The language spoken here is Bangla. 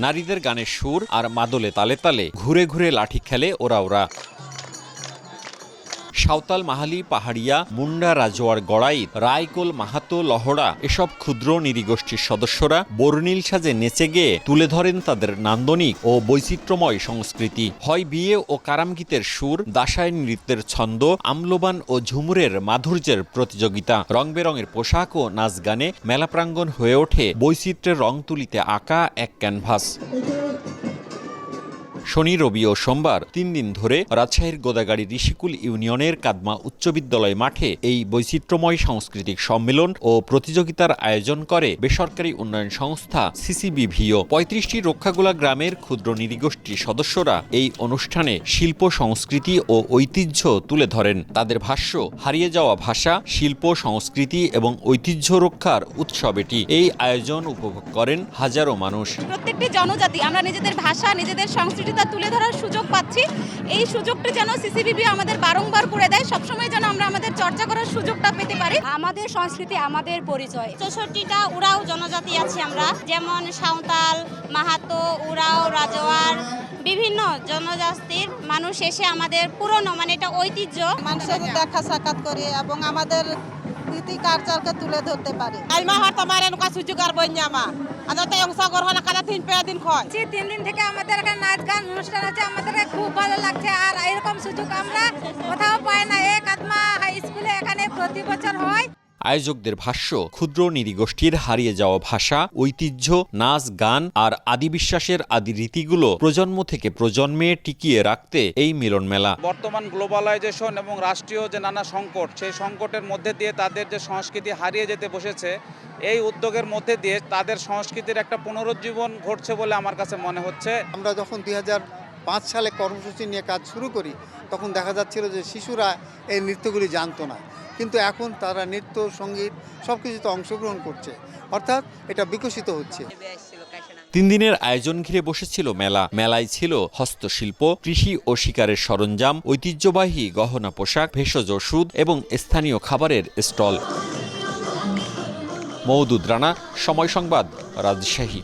নারীদের গানের সুর আর মাদলে তালে তালে ঘুরে ঘুরে লাঠি খেলে ওরা। সাঁওতাল, মাহালি, পাহাড়িয়া, মুন্ডা, রাজোয়ার, গড়াই, রায়কোল, মাহাতো, লহড়া এসব ক্ষুদ্র নৃগোষ্ঠীর সদস্যরা বর্ণিল সাজে নেচে গেয়ে তুলে ধরেন তাদের নান্দনিক ও বৈচিত্র্যময় সংস্কৃতি। হয় বিয়ে ও কারামগীতের সুর, দাসায় নৃত্যের ছন্দ, আমলবান ও ঝুমুরের মাধুর্যের প্রতিযোগিতা। রং বেরঙের পোশাক ও নাচ গানে মেলা প্রাঙ্গণ হয়ে ওঠে বৈচিত্র্যের রং তুলিতে আঁকা এক ক্যানভাস। শনি, রবি ও সোমবার 3 দিন ধরে রাজশাহীর গোদাগাড়ী ঋষিকুল ইউনিয়নের কাদমা উচ্চ বিদ্যালয় মাঠে এই বৈচিত্র্যময় সাংস্কৃতিক সম্মেলন ও প্রতিযোগিতার আয়োজন করে বেসরকারি উন্নয়ন সংস্থা সিসিবিভিও। 35টি রক্ষাগোলা গ্রামের ক্ষুদ্র নৃগোষ্ঠীর সদস্যরা এই অনুষ্ঠানে শিল্প, সংস্কৃতি ও ঐতিহ্য তুলে ধরেন। তাদের ভাষ্য, হারিয়ে যাওয়া ভাষা, শিল্প, সংস্কৃতি এবং ঐতিহ্য রক্ষার উৎসব এটি। এই আয়োজন উপভোগ করেন হাজারো মানুষ। প্রত্যেকটি জনজাতি আমরা নিজেদের ভাষা, নিজেদের সংস্কৃতি তুলে ধরার সুযোগ পাচ্ছি। এই সুযোগটা যেন সিসিবিবি আমাদের বারংবার করে দেয়, সবসময় যেন আমরা আমাদের চর্চা করার সুযোগটা পেতে পারি। আমাদের সংস্কৃতি, আমাদের পরিচয়। 64টা উরাও জনজাতি আছে আমরা, যেমন সাঁওতাল, মাহাতো, উরাও, রাজওয়ার, বিভিন্ন জনজাতির মানুষ এসে আমাদের পুরনো এটা ঐতিহ্য মানুষের দেখা সাক্ষাৎ করে এবং আমাদের রীতি কালচারকে তুলে ধরতে পারে। তিন দিন থেকে আমাদের এখানে নাচ গান অনুষ্ঠান আছে, আমাদের খুব ভালো লাগছে। আর এরকম সুযোগ আমরা কোথাও পাই না। এই কাদমা হাই স্কুলে এখানে প্রতি বছর হয়। আয়োজকদের ভাষ্য, ক্ষুদ্র নৃগোষ্ঠীর হারিয়ে যাওয়া ভাষা, ঐতিহ্য, নাচ গান আর আদি বিশ্বাসের আদি রীতিগুলো প্রজন্ম থেকে প্রজন্মে টিকিয়ে রাখতে এই মিলন মেলা। বর্তমান গ্লোবালাইজেশন এবং রাষ্ট্রীয় যে নানা সংকট, সেই সংকটের মধ্যে দিয়ে তাদের যে সংস্কৃতি হারিয়ে যেতে বসেছে, এই উদ্যোগের মধ্যে দিয়ে তাদের সংস্কৃতির একটা পুনরুজ্জীবন ঘটছে বলে আমার কাছে মনে হচ্ছে। আমরা যখন 2005 সালে কর্মসূচি নিয়ে কাজ শুরু করি, তখন দেখা যাচ্ছিল যে শিশুরা এই নৃত্যগুলি জানতো না, কিন্তু এখন তারা নৃত্য, সঙ্গীত সবকিছুতে অংশগ্রহণ করছে, অর্থাৎ এটা বিকশিত হচ্ছে। 3 দিনের আয়োজন ঘিরে বসেছিল মেলা। মেলায় ছিল হস্তশিল্প, কৃষি ও শিকারের সরঞ্জাম, ঐতিহ্যবাহী গহনা পোশাক, ভেষজ ওষুধ এবং স্থানীয় খাবারের স্টল। মওদুদ রানা, সময় সংবাদ, রাজশাহী।